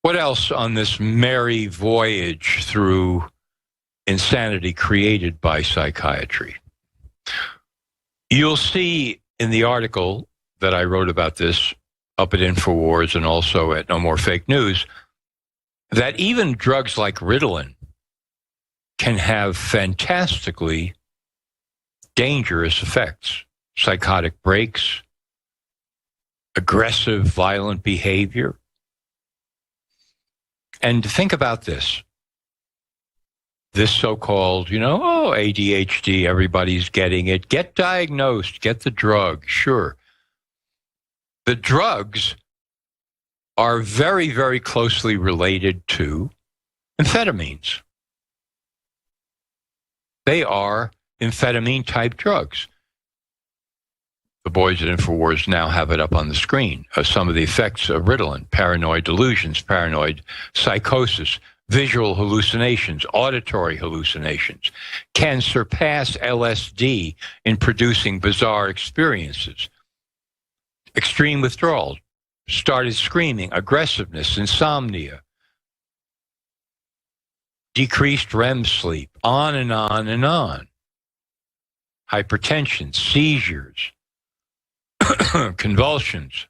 What else on this merry voyage through insanity created by psychiatry? You'll see in the article that I wrote about this up at InfoWars and also at No More Fake News that even drugs like Ritalin can have fantastically dangerous effects. Psychotic breaks, aggressive, violent behavior. And think about this. This so-called, ADHD, everybody's getting it. Get diagnosed, get the drug, sure. The drugs are very, very closely related to amphetamines. They are amphetamine-type drugs. The boys at InfoWars now have it up on the screen. Some of the effects of Ritalin: paranoid delusions, paranoid psychosis, visual hallucinations, auditory hallucinations, can surpass LSD in producing bizarre experiences. Extreme withdrawal, started screaming, aggressiveness, insomnia, decreased REM sleep, on and on and on. Hypertension, seizures, convulsions.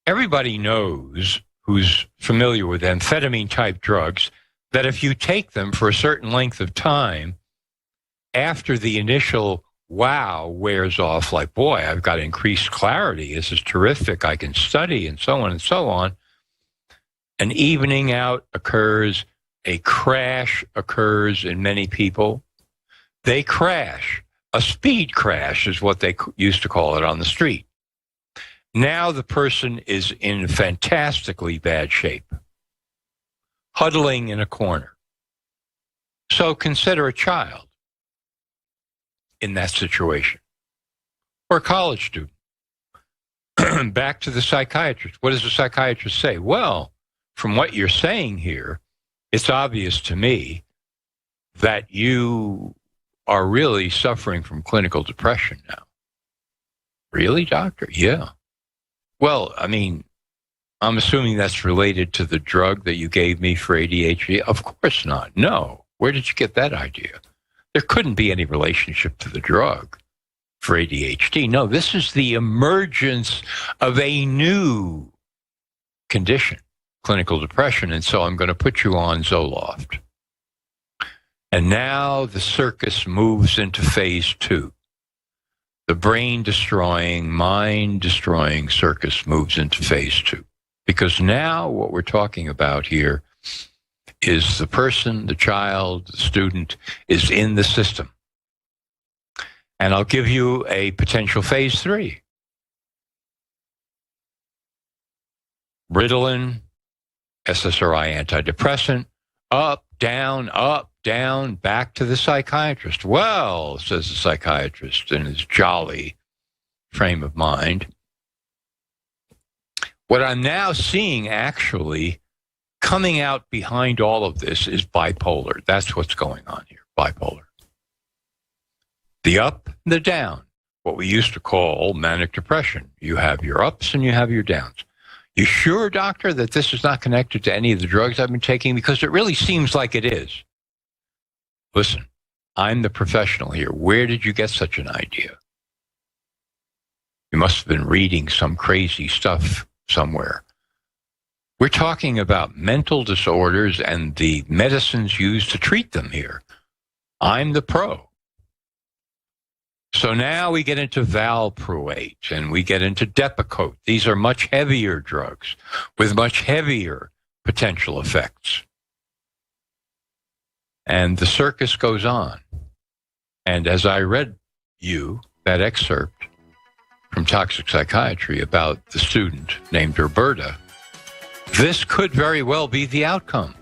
Everybody knows, who's familiar with amphetamine-type drugs, that if you take them for a certain length of time, after the initial wow wears off, like, boy, I've got increased clarity, this is terrific, I can study, and so on, an evening out occurs, a crash occurs in many people. They crash. A speed crash is what they used to call it on the street. Now the person is in fantastically bad shape, huddling in a corner. So consider a child in that situation, or a college student. Back to the psychiatrist. What does the psychiatrist say? Well, from what you're saying here, it's obvious to me that you are really suffering from clinical depression now. Really, doctor? Yeah. Well, I'm assuming that's related to the drug that you gave me for ADHD. Of course not. No. Where did you get that idea? There couldn't be any relationship to the drug for ADHD. No, this is the emergence of a new condition, clinical depression. And so I'm going to put you on Zoloft. And now the circus moves into phase 2. The brain-destroying, mind-destroying circus moves into phase 2. Because now what we're talking about here is the person, the child, the student is in the system. And I'll give you a potential phase 3. Ritalin, SSRI antidepressant, up, down, back to the psychiatrist. Well, says the psychiatrist in his jolly frame of mind, what I'm now seeing actually coming out behind all of this is bipolar. That's what's going on here, bipolar. The up, the down, what we used to call manic depression. You have your ups and you have your downs. You sure, doctor, that this is not connected to any of the drugs I've been taking? Because it really seems like it is. Listen, I'm the professional here. Where did you get such an idea? You must have been reading some crazy stuff somewhere. We're talking about mental disorders and the medicines used to treat them here. I'm the pro. So now we get into valproate and we get into Depakote. These are much heavier drugs with much heavier potential effects. And the circus goes on. And as I read you that excerpt from Toxic Psychiatry about the student named Roberta, this could very well be the outcome.